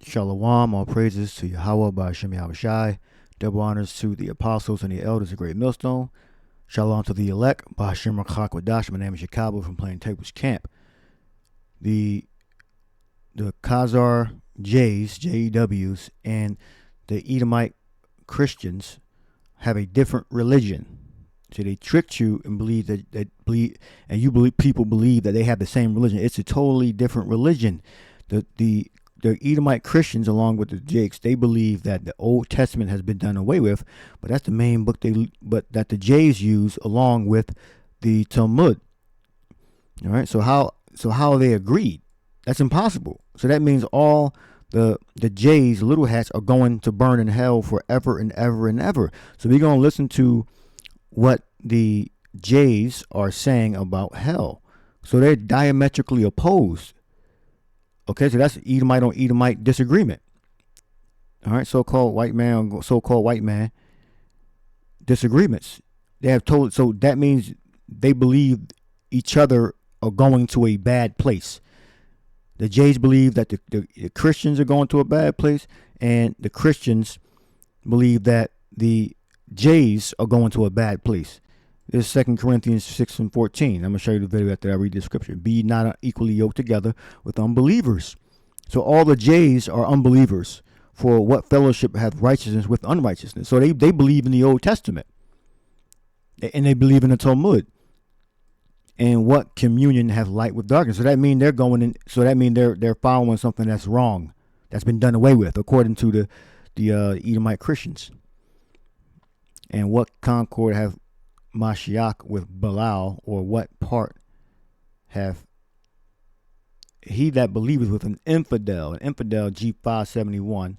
Shalom, all praises to Yahweh by Hashem Yahushai. Double honors to the apostles and the elders of Great Millstone. Shalom to the elect by Hashem Rakak Wadash. My name is Jacobo from Plaintables Camp. The Khazar Jays, Jews, and the Edomite Christians have a different religion. So they tricked you and people believe that they have the same religion. It's a totally different religion. The Edomite Christians, along with the Jakes, they believe that the Old Testament has been done away with, but that's the main book that the Jays use along with the Talmud. All right, so how are they agreed? That's impossible. So that means all the Jays, little hats, are going to burn in hell forever and ever and ever. So we're going to listen to what the Jays are saying about hell. So they're diametrically opposed. Okay, so that's Edomite on Edomite disagreement. All right, so-called white man disagreements. They have told, so that means they believe each other are going to a bad place. The Jays believe that the Christians are going to a bad place, and the Christians believe that the Jays are going to a bad place. This is 2 Corinthians 6 and 14. I'm going to show you the video after I read the scripture. Be not equally yoked together with unbelievers. So all the Jays are unbelievers. For what fellowship hath righteousness with unrighteousness? So they believe in the Old Testament. And they believe in the Talmud. And what communion have light with darkness? So that means they're going in. So that means they're following something that's wrong, that's been done away with, according to the Edomite Christians. And what concord have Mashiach with Belial, or what part have he that believeth with an infidel? An infidel, G571,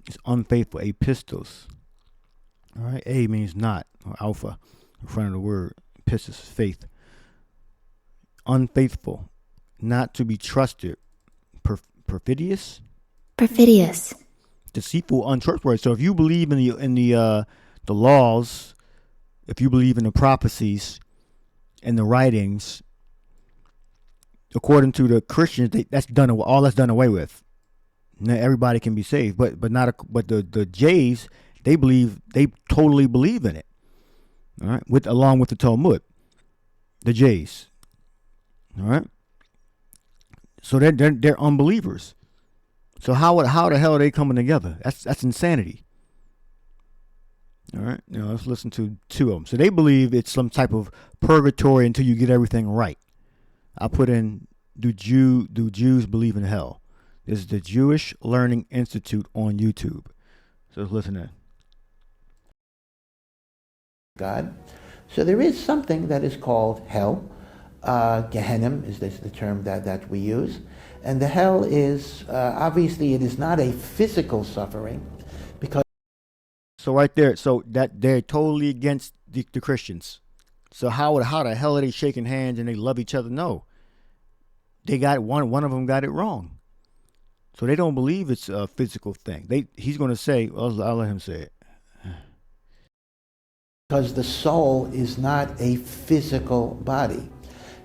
is unfaithful. Epistos. All right, A means not, or alpha, in front of the word. Pistis, faith. Unfaithful, not to be trusted. Perfidious. Deceitful, untrustworthy. So if you believe in the laws, if you believe in the prophecies and the writings, according to the Christians, that's done. All that's done away with. Now everybody can be saved, but the Jays, they totally believe in it. All right, along with the Talmud, the Jays. All right, so they're unbelievers. So how the hell are they coming together? That's insanity. All right, now let's listen to two of them. So they believe it's some type of purgatory until you get everything right. I put in, do Jews believe in hell? This is the Jewish Learning Institute on YouTube. So let's listen in. God. So there is something that is called hell. Gehenna is the term that we use. And the hell is, obviously it is not a physical suffering, because... So right there, so that they're totally against the Christians. So how the hell are they shaking hands and they love each other? No. They got one of them got it wrong. So they don't believe it's a physical thing. He's going to say, well, I'll let him say it. Because the soul is not a physical body.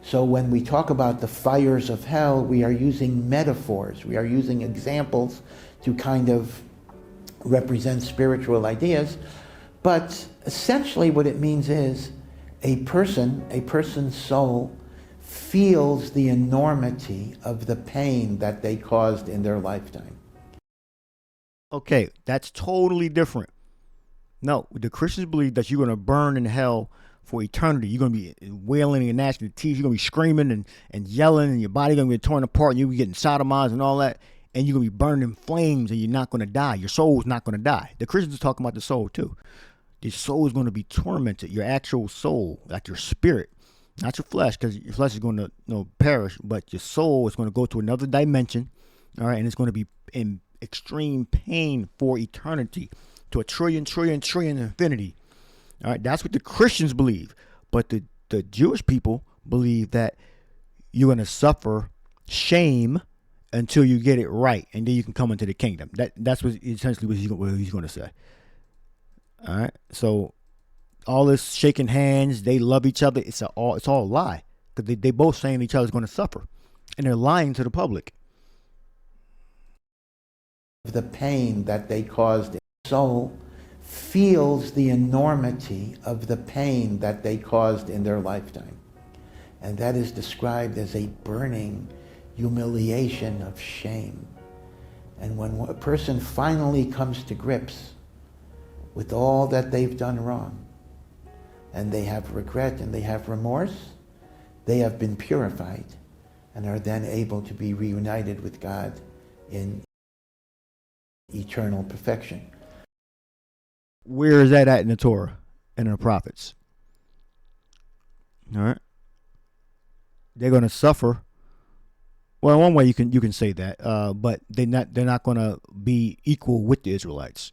So when we talk about the fires of hell, we are using metaphors. We are using examples to kind of represent spiritual ideas. But essentially what it means is a person's soul feels the enormity of the pain that they caused in their lifetime. Okay, that's totally different. No, the Christians believe that you're going to burn in hell for eternity. You're going to be wailing and gnashing your teeth. You're going to be screaming and yelling, and your body going to be torn apart, and you're going to be getting sodomized and all that, and you're going to be burned in flames, and you're not going to die. Your soul's not going to die. The Christians are talking about the soul too. Your soul is going to be tormented. Your actual soul, like your spirit, not your flesh, because your flesh is going to perish, but your soul is going to go to another dimension, all right, and it's going to be in extreme pain for eternity. To a trillion infinity. All right, that's what the Christians believe. But the Jewish people believe that you're going to suffer shame until you get it right, and then you can come into the kingdom. That's what essentially what he's going to say. All right, so all this shaking hands, they love each other. It's all a lie, because they both saying each other's going to suffer, and they're lying to the public. the pain that they caused. The soul feels the enormity of the pain that they caused in their lifetime. And that is described as a burning humiliation of shame. And when a person finally comes to grips with all that they've done wrong, and they have regret and they have remorse, they have been purified and are then able to be reunited with God in eternal perfection. Where is that at in the Torah and in the prophets? All right. They're going to suffer. Well, one way you can say that, but they're not going to be equal with the Israelites,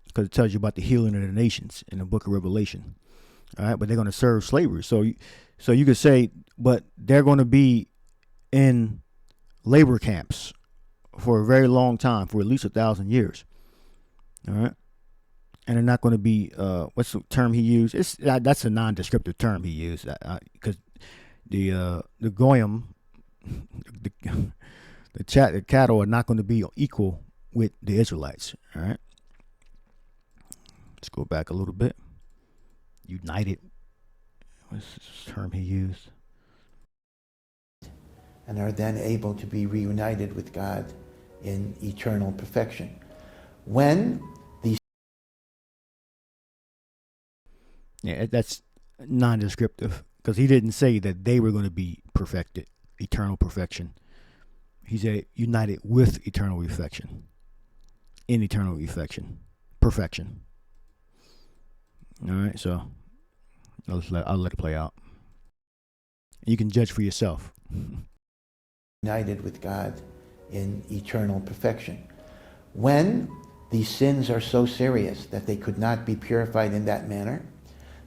because it tells you about the healing of the nations in the book of Revelation. All right, but they're going to serve slavery. So you could say, but they're going to be in labor camps for a very long time, for at least 1,000 years. All right, and they're not going to be what's the term he used? That's a non-descriptive term he used, because the goyim, the cattle are not going to be equal with the Israelites. All right, let's go back a little bit. United, what's the term he used? And are then able to be reunited with God in eternal perfection. When these... Yeah, that's non-descriptive, because he didn't say that they were going to be perfected, eternal perfection. He said united with eternal perfection, in eternal perfection. All right, so I'll let it play out. You can judge for yourself. United with God in eternal perfection. When these sins are so serious that they could not be purified in that manner,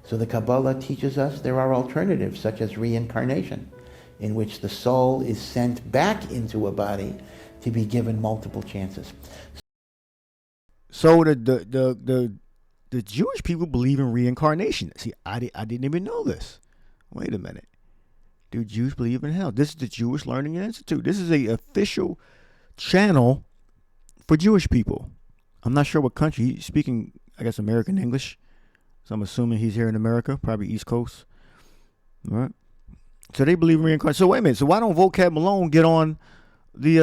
so the Kabbalah teaches us there are alternatives, such as reincarnation, in which the soul is sent back into a body to be given multiple chances. So the Jewish people believe in reincarnation. See, I didn't even know this. Wait a minute. Do Jews believe in hell? This is the Jewish Learning Institute. This is a official channel for Jewish people. I'm not sure what country. He's speaking, I guess, American English. So I'm assuming he's here in America, probably East Coast. All right. So they believe in reincarnation. So wait a minute. So why don't Vocab Malone get on the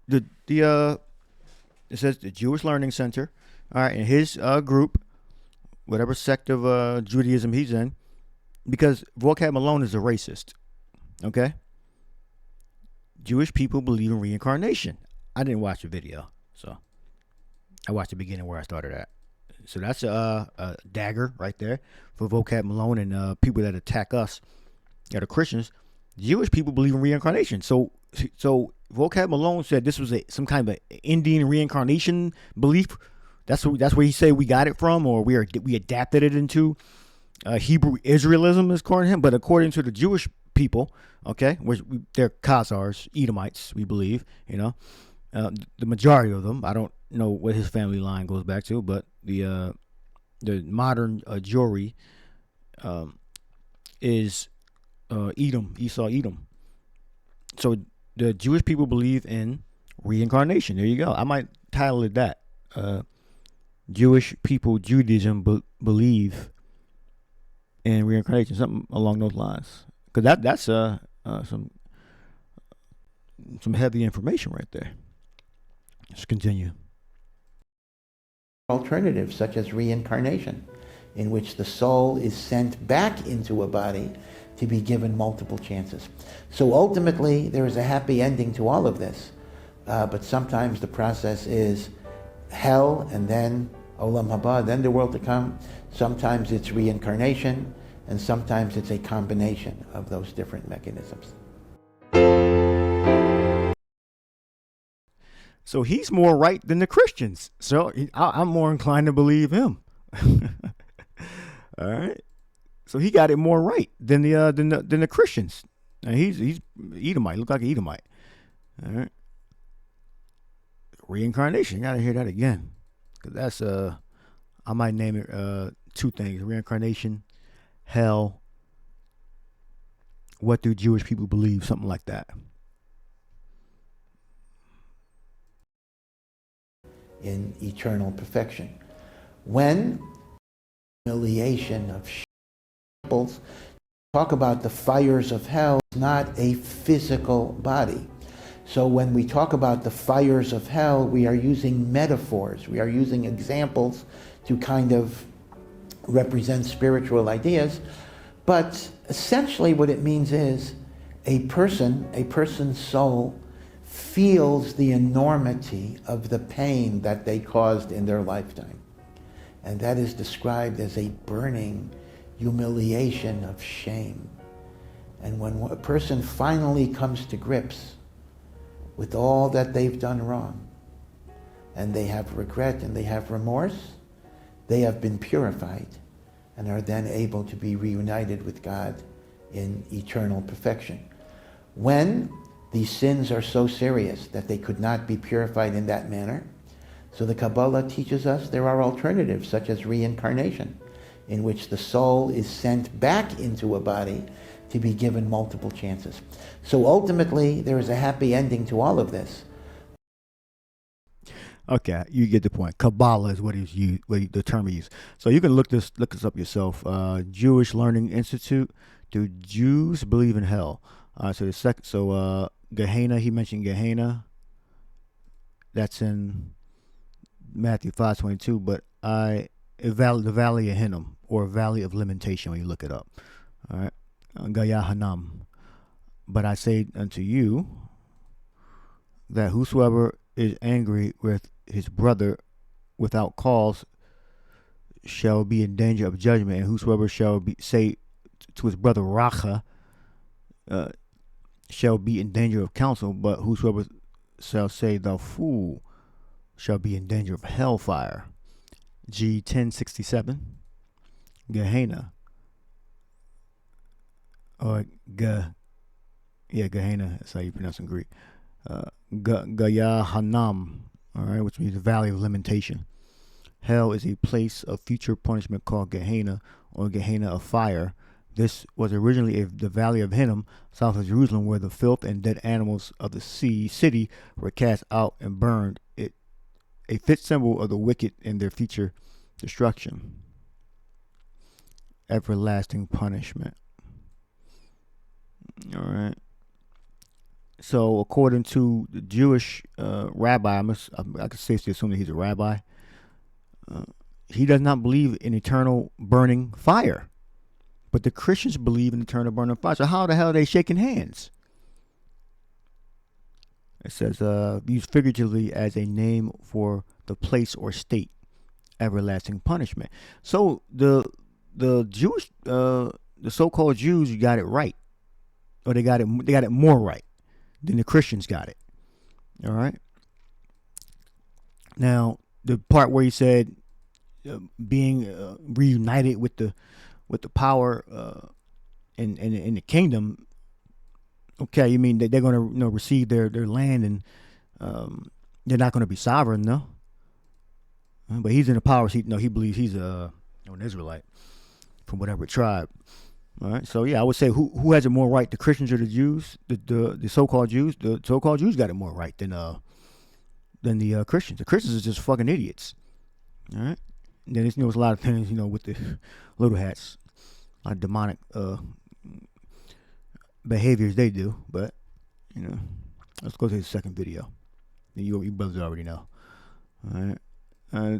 it says the Jewish Learning Center, all right, and his group, whatever sect of Judaism he's in, because Vocab Malone is a racist. Okay. Jewish people believe in reincarnation. I didn't watch the video, so I watched the beginning where I started at. So that's a dagger right there for Vocab Malone and people that attack us that are Christians. Jewish people believe in reincarnation. So Vocab Malone said this was some kind of a Indian reincarnation belief. That's where he said we got it from, or we adapted it into Hebrew Israelism, is according to him. But according to the Jewish people, okay, they're Khazars, Edomites, we believe. The majority of them. I don't know what his family line goes back to, but the modern Jewry is Edom, Esau, Edom. So the Jewish people believe in reincarnation. There you go. I might title it that. Jewish people, Judaism believe in reincarnation, something along those lines. Because that's some heavy information right there. Let's continue. Alternatives such as reincarnation, in which the soul is sent back into a body to be given multiple chances. So ultimately, there is a happy ending to all of this. But sometimes the process is hell and then Olam Haba, then the world to come. Sometimes it's reincarnation, and sometimes it's a combination of those different mechanisms. So he's more right than the Christians. So I'm more inclined to believe him. All right. So he got it more right than the Christians. And he's Edomite. Look like an Edomite. All right. Reincarnation. You gotta hear that again. Cause that's I might name it two things: reincarnation, hell. What do Jewish people believe? Something like that. in eternal perfection. When humiliation of shambles, talk about the fires of hell, it's not a physical body. So when we talk about the fires of hell, we are using metaphors, we are using examples to kind of represent spiritual ideas. But essentially what it means is a person's soul feels the enormity of the pain that they caused in their lifetime. And that is described as a burning humiliation of shame. And when a person finally comes to grips with all that they've done wrong, and they have regret and they have remorse, they have been purified and are then able to be reunited with God in eternal perfection. When these sins are so serious that they could not be purified in that manner, so the Kabbalah teaches us there are alternatives such as reincarnation, in which the soul is sent back into a body to be given multiple chances. So ultimately, there is a happy ending to all of this. Okay, you get the point. Kabbalah is what he's used, the term he used. So you can look this up yourself. Jewish Learning Institute. Do Jews believe in hell? Gehenna. He mentioned Gehenna. That's in Matthew 5:22. But the Valley of Hinnom, or Valley of Lamentation, when you look it up. All right, Gayahanam. But I say unto you that whosoever is angry with his brother without cause shall be in danger of judgment, and whosoever shall say to his brother Racha shall be in danger of counsel, but whosoever shall say thou fool shall be in danger of hellfire. G 1067. Gehenna, or Gehenna, that's how you pronounce it in Greek. Gayahanam, all right, which means the Valley of Lamentation. Hell is a place of future punishment called Gehenna, or Gehenna of fire. This was originally the Valley of Hinnom, south of Jerusalem, where the filth and dead animals of the city were cast out and burned. It a fit symbol of the wicked and their future destruction. Everlasting punishment. All right. So, according to the Jewish rabbi, I can safely assume that he's a rabbi. He does not believe in eternal burning fire, but the Christians believe in eternal burning fire. So, how the hell are they shaking hands? It says, used figuratively as a name for the place or state, everlasting punishment. So, the Jewish, the so-called Jews, you got it right, or they got it more right than the Christians got it. All right. Now, the part where he said being reunited with the power in the kingdom. Okay, you mean that they're going to receive their land, and they're not going to be sovereign, no? But he's in the power seat. No, he believes he's an Israelite from whatever tribe. All right, so yeah, I would say who has it more right, the Christians or the Jews? The so-called Jews. The so-called Jews got it more right than the Christians. The Christians are just fucking idiots. All right, and then there's a lot of things with the little hats, a lot of demonic behaviors they do. But let's go to the second video. You brothers already know. All right,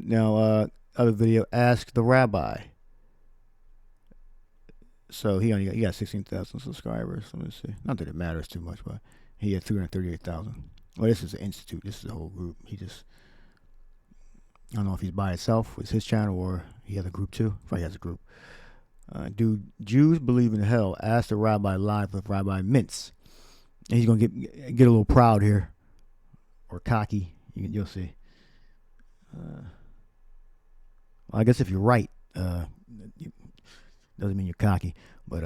now other video. Ask the Rabbi. So he got 16,000 subscribers. Let me see. Not that it matters too much, but he had 338,000. Well, this is an institute. This is a whole group. I don't know if he's by himself with his channel or he has a group too. Probably has a group. Do Jews believe in hell? Ask the Rabbi live with Rabbi Mintz. And he's gonna get a little proud here, or cocky. You'll see. Well, I guess if you're right, doesn't mean you're cocky, but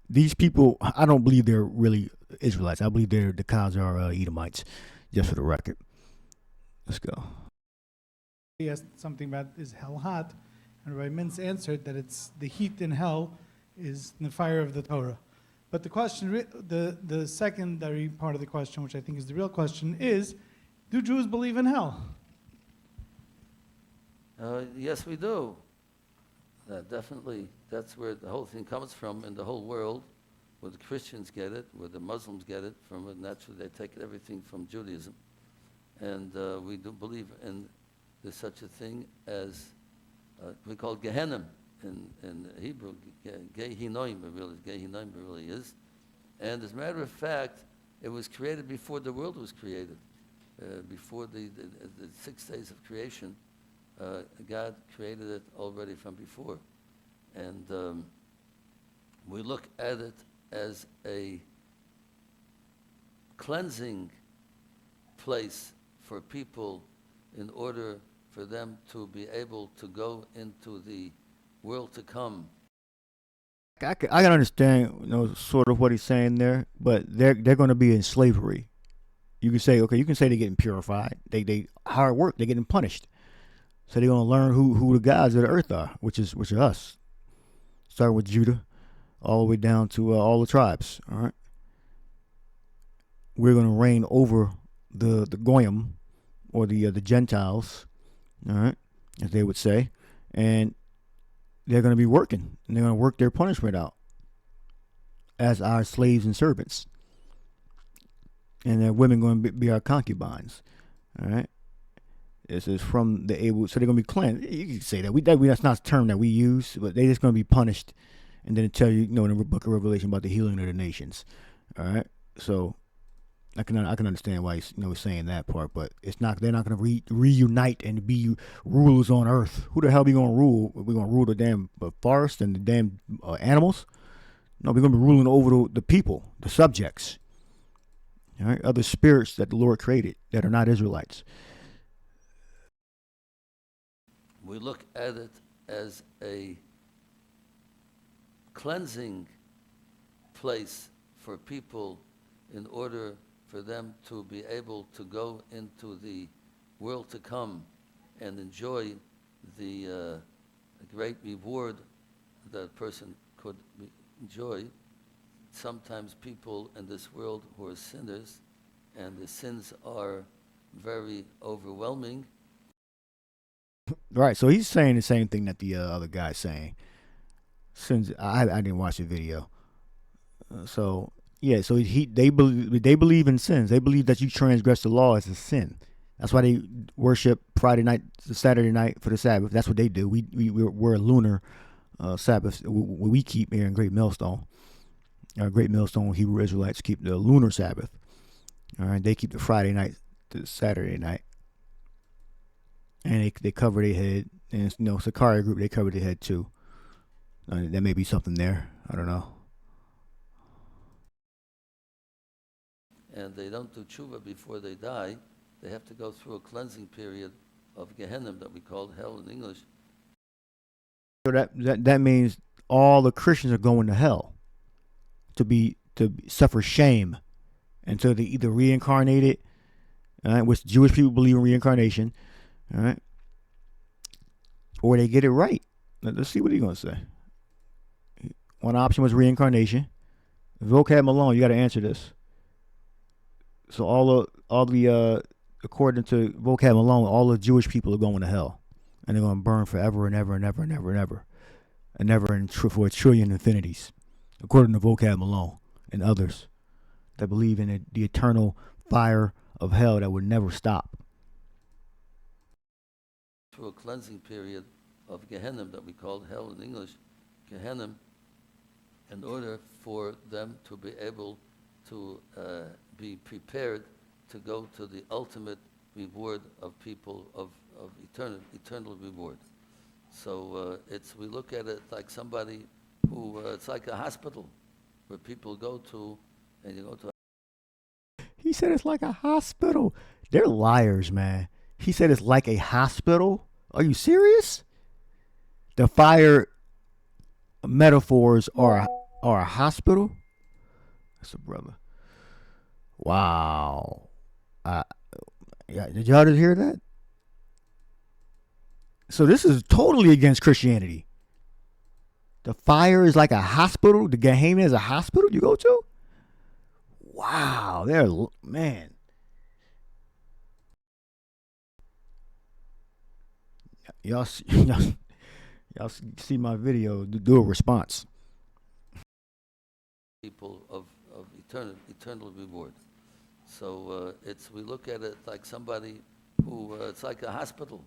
these people, I don't believe they're really Israelites. I believe the cows are Edomites, just for the record. Let's go. He asked something about, is hell hot? And Rabbi Mintz answered that it's the heat in hell is the fire of the Torah. But the question, the secondary part of the question, which I think is the real question, is Do Jews believe in hell? Yes, we do. Definitely, that's where the whole thing comes from in the whole world, where the Christians get it, where the Muslims get it from, and naturally they take everything from Judaism. And we do believe in there's such a thing as we call Gehenna in Hebrew. Gehinnom really is. And as a matter of fact, it was created before the world was created, before the 6 days of creation. God created it already from before. And we look at it as a cleansing place for people in order for them to be able to go into the world to come. I can understand, sort of what he's saying there, but they're going to be in slavery. You can say, okay, they're getting purified. They hard work. They're getting punished. So they're going to learn who the gods of the earth are, which is us. Starting with Judah, all the way down to all the tribes. All right, we're going to reign over the Goyim, or the Gentiles. All right, as they would say, and they're going to be working, and they're going to work their punishment out as our slaves and servants, and their women going to be our concubines. All right. This is from the able, so they're going to be cleansed. You can say that. That's not a term that we use, but they're just going to be punished. And then it tell you, in the book of Revelation about the healing of the nations. All right. So I can understand why he's saying that part, but they're not going to reunite and be rulers on earth. Who the hell we going to rule? We're going to rule the damn forest and the damn animals? No, we're going to be ruling over the people, the subjects. All right. Other spirits that the Lord created that are not Israelites. We look at it as a cleansing place for people in order for them to be able to go into the world to come and enjoy the great reward that a person could enjoy. Sometimes people in this world who are sinners, and the sins are very overwhelming. Right, so he's saying the same thing that the other guy's saying. Since I didn't watch the video, so they believe in sins. They believe that you transgress the law as a sin. That's why they worship Friday night, Saturday night for the Sabbath. That's what they do. We're a lunar Sabbath. We keep here in Great Millstone. Great Millstone Hebrew Israelites keep the lunar Sabbath. All right, they keep the Friday night to Saturday night. And they cover their head, and Issachar group, they cover their head too. There may be something there. I don't know. And they don't do tshuva before they die. They have to go through a cleansing period of Gehenna that we call hell in English. So that means all the Christians are going to hell to suffer shame until they either reincarnated, which Jewish people believe in reincarnation. All right. Or they get it right. Let's see what he's going to say. One option was reincarnation. Vocab Malone, you got to answer this. So all the according to Vocab Malone, all the Jewish people are going to hell, and they're going to burn forever and ever and ever and ever and ever and never and for a trillion infinities, according to Vocab Malone and others that believe in the eternal fire of hell that would never stop. Through a cleansing period of Gehenna that we call hell in English, Gehenna, in order for them to be able to be prepared to go to the ultimate reward of people of eternal reward. So we look at it like somebody who it's like a hospital where people go to, and you go to. He said it's like a hospital. They're liars, man. He said it's like a hospital. Are you serious? The fire metaphors are a hospital? That's a brother. Wow. Did y'all just hear that? So this is totally against Christianity. The fire is like a hospital. The Gehenna is a hospital you go to? Wow. Man. y'all see my video, do a response. People of eternal reward. So we look at it like somebody who, it's like a hospital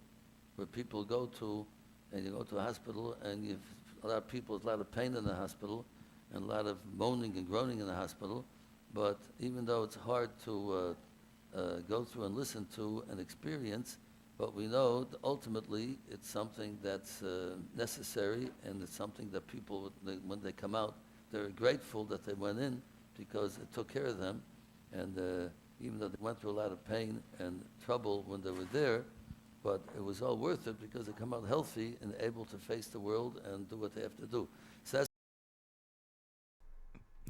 where people go to, and you go to a hospital and you've a lot of people, a lot of pain in the hospital and a lot of moaning and groaning in the hospital, but even though it's hard to go through and listen to and experience, but we know that ultimately it's something that's necessary, and it's something that people, when they come out, they're grateful that they went in because it took care of them. And even though they went through a lot of pain and trouble when they were there, but it was all worth it because they come out healthy and able to face the world and do what they have to do. So that's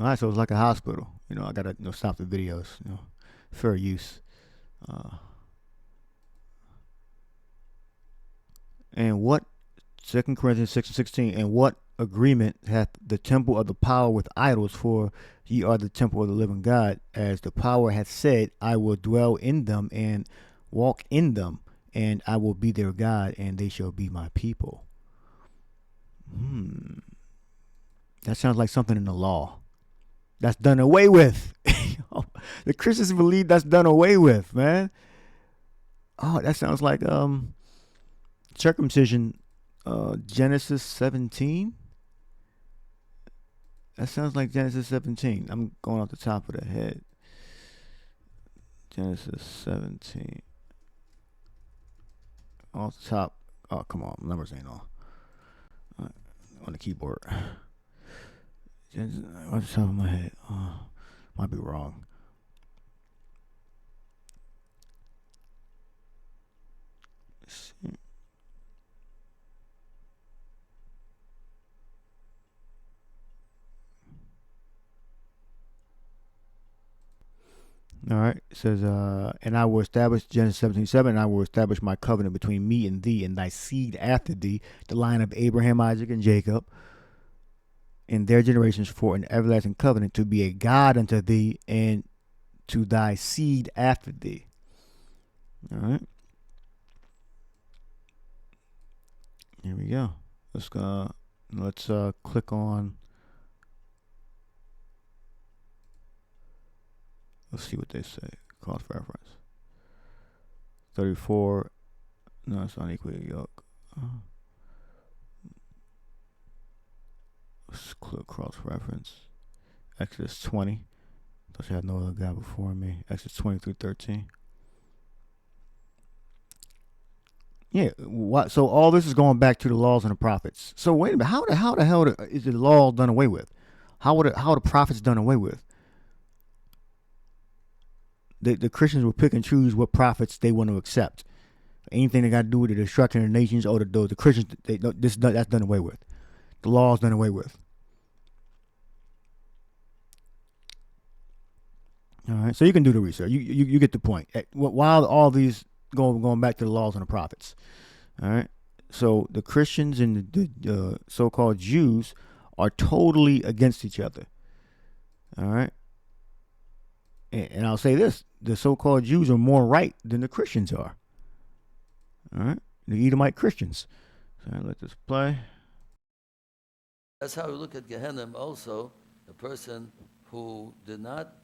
All right, so it's like a hospital. I gotta stop the videos. Fair use. And what 2 Corinthians 6:16, and what agreement hath the temple of the power with idols? For ye are the temple of the living God, as the power hath said, I will dwell in them and walk in them, and I will be their God, and they shall be my people. That sounds like something in the law. That's done away with. The Christians believe that's done away with, man. Oh, that sounds like circumcision, Genesis 17. That sounds like Genesis 17. I'm going off the top of the head. Genesis 17. Off the top. Oh, come on. Numbers ain't on. On the keyboard. Genesis, off the top of my head. Might be wrong. Let's see. All right. It says, and I will establish, Genesis 17:7, and I will establish my covenant between me and thee and thy seed after thee, the line of Abraham, Isaac, and Jacob, in their generations, for an everlasting covenant, to be a God unto thee and to thy seed after thee. All right. Here we go. Let's click on. Let's see what they say. Cross reference. 34. No, it's not equal to yoke. Let's click cross reference. Exodus 20. Thought you had no other God before me. Exodus 20 through 13. Yeah. So all this is going back to the laws and the prophets. So wait a minute. How the hell is the law done away with? How are the prophets done away with? The Christians will pick and choose what prophets they want to accept. Anything they got to do with the destruction of the nations, or the Christians, that's done away with. The law is done away with. All right, so you can do the research. You get the point. While all these going back to the laws and the prophets. All right, so the Christians and the so-called Jews are totally against each other. All right. And I'll say this, the so-called Jews are more right than the Christians are. All right? The Edomite Christians. So let this play. That's how we look at Gehenna also, a person who did not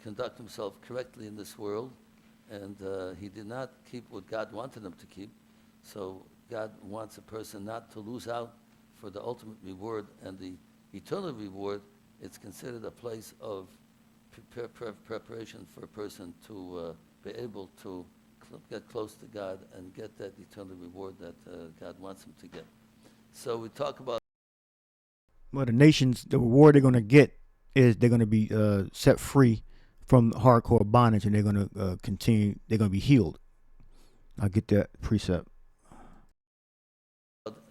conduct himself correctly in this world, and he did not keep what God wanted him to keep. So God wants a person not to lose out for the ultimate reward and the eternal reward. It's considered a place of preparation for a person to be able to get close to God and get that eternal reward that God wants him to get. So we talk about. Well, the nations, the reward they're going to get is they're going to be set free from hardcore bondage, and they're going to continue. They're going to be healed. I'll get that precept.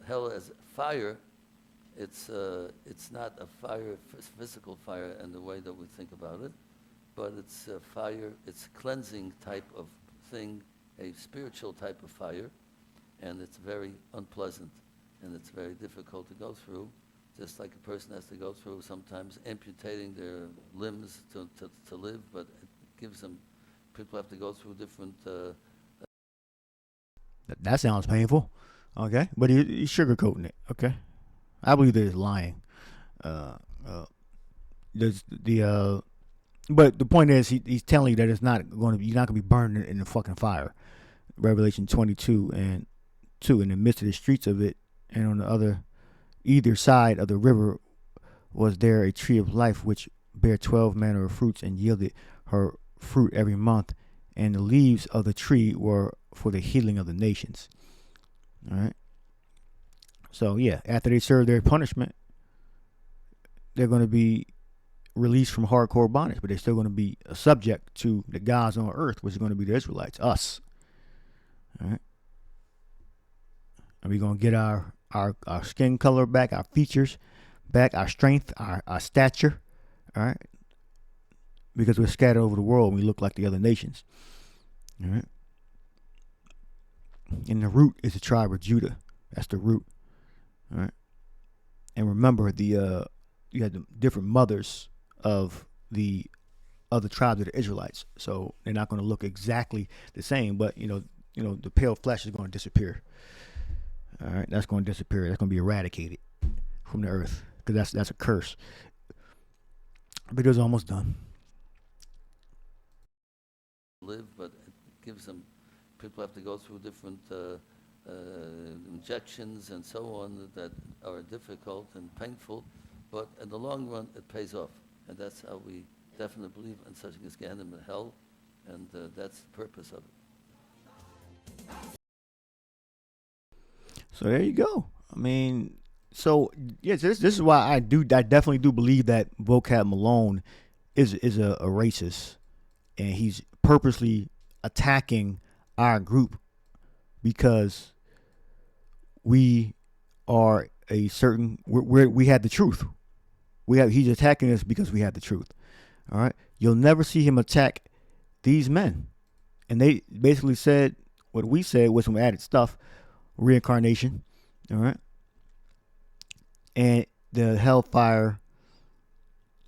Hell as fire. It's not a fire, physical fire in the way that we think about it, but it's a fire, it's a cleansing type of thing, a spiritual type of fire, and it's very unpleasant, and it's very difficult to go through, just like a person has to go through sometimes amputating their limbs to live, but it gives them, people have to go through different... That sounds painful. Okay, but he's sugarcoating it. Okay, I believe that he's lying. Uh, there's the but the point is he's telling you that it's not going to be, you're not going to be burned in the fucking fire. Revelation 22 and 2, in the midst of the streets of it, and on the other either side of the river was there a tree of life which bare 12 manner of fruits and yielded her fruit every month, and the leaves of the tree were for the healing of the nations. All right. So yeah, after they serve their punishment, they're going to be released from hardcore bondage, but they're still going to be subject to the gods on earth, which is going to be the Israelites, us. All right. And we're going to get our skin color back, our features back, our strength, our stature. All right. Because we're scattered over the world and we look like the other nations. All right. And the root is the tribe of Judah. That's the root. All right. And remember, you had the different mothers of the other tribes of the Israelites. So they're not going to look exactly the same, but the pale flesh is going to disappear. All right. That's going to disappear. That's going to be eradicated from the earth, because that's a curse. But it's almost done. Live, but it gives them, people have to go through different injections and so on that are difficult and painful, but in the long run it pays off, and that's how we definitely believe in such a Gehenna and hell, and that's the purpose of it. So there you go. I mean, so yes, this is why I definitely do believe that Vocab Malone is a racist, and he's purposely attacking our group because we are we have the truth. He's attacking us because we have the truth. All right. You'll never see him attack these men. And they basically said what we said with some added stuff, reincarnation. All right. And the hellfire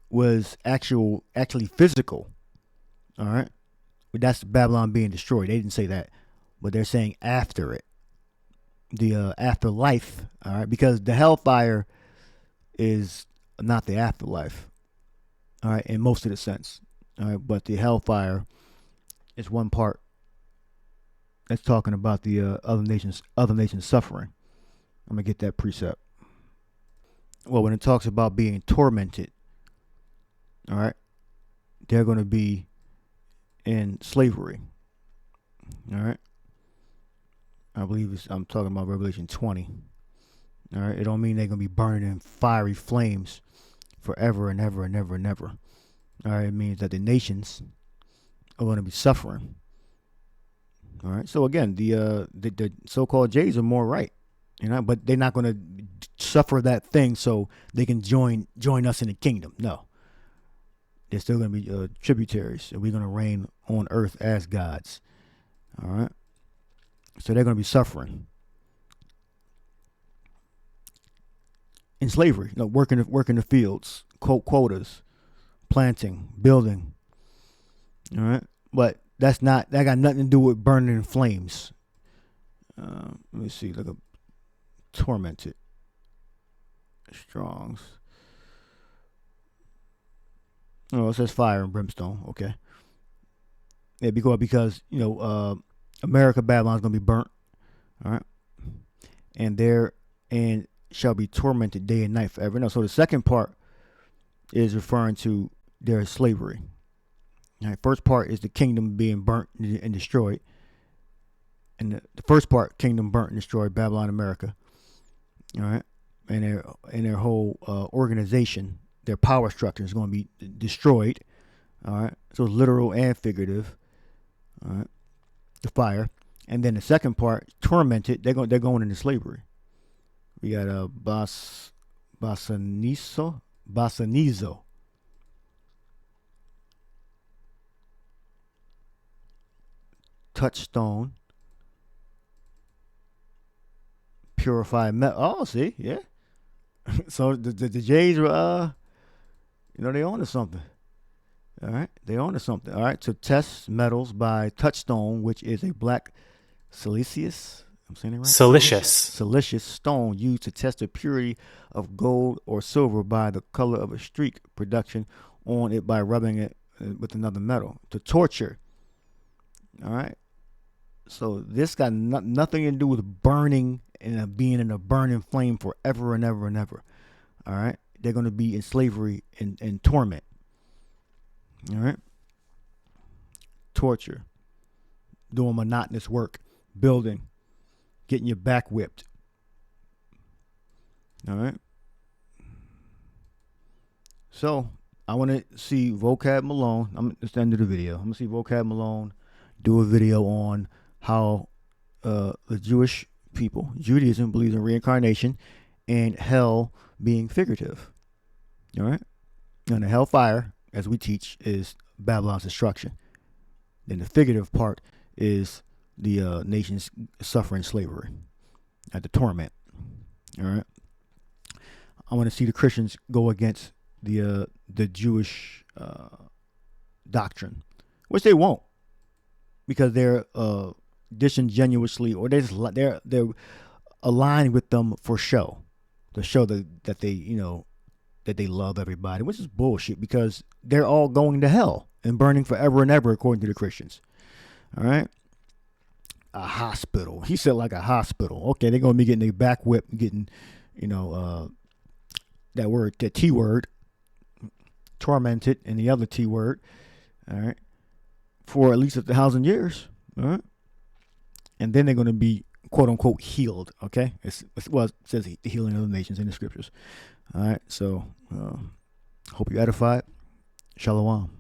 was actually physical. All right. But that's Babylon being destroyed. They didn't say that, but they're saying after it, the afterlife. All right, because the hellfire is not the afterlife. All right, in most of the sense. All right, but the hellfire is one part that's talking about the other nations suffering. I'm gonna get that precept. Well, when it talks about being tormented, all right, they're going to be in slavery. All right. I believe I'm talking about Revelation 20. All right. It don't mean they're going to be burned in fiery flames forever and ever and ever and ever. All right. It means that the nations are going to be suffering. All right. So again, the so-called Jays are more right, but they're not going to suffer that thing so they can join us in the kingdom. No. They're still going to be tributaries, and we're going to reign on earth as gods. All right? So they're going to be suffering in slavery, working the fields, quotas, planting, building. All right? But that got nothing to do with burning in flames. Let me see. Look up tormented. Strong's. Oh, it says fire and brimstone. Okay. Yeah, because America, Babylon's gonna be burnt. All right. And shall be tormented day and night forever. No, so the second part is referring to their slavery. All right. First part is the kingdom being burnt and destroyed. And the first part, kingdom burnt and destroyed, Babylon, America. All right. And their whole organization, their power structure is going to be destroyed. All right. So literal and figurative. All right. The fire. And then the second part, tormented, they're going into slavery. We got Bassanizo. Touchstone. Purified metal. Oh, see, yeah. So the Jays were, they on to something. All right, they on to something. All right, so test metals by touchstone, which is a black siliceous. I'm saying it right? Silicious. Silicious stone used to test the purity of gold or silver by the color of a streak production on it by rubbing it with another metal. To torture. All right. So this got nothing to do with burning and being in a burning flame forever and ever and ever. All right. They're going to be in slavery and torment. All right. Torture. Doing monotonous work. Building. Getting your back whipped. All right. So I want to see Vocab Malone. It's the end of the video. I'm going to see Vocab Malone do a video on how the Jewish people, Judaism, believes in reincarnation and hell being figurative. All right. And the hellfire, as we teach, is Babylon's destruction. Then the figurative part is the nations suffering slavery at the torment. All right. I want to see the Christians go against the Jewish doctrine, which they won't, because they're disingenuously, or they're aligned with them for show, to show that they that they love everybody, which is bullshit, because they're all going to hell and burning forever and ever, according to the Christians. All right. A hospital. He said like a hospital. Okay, they're gonna be getting their back whipped, getting, that word, that T word, tormented, and the other T word. All right, for at least 1,000 years. All right, and then they're gonna be quote unquote healed. Okay, it says the healing of the nations in the scriptures. All right, so hope you edified. Shalom.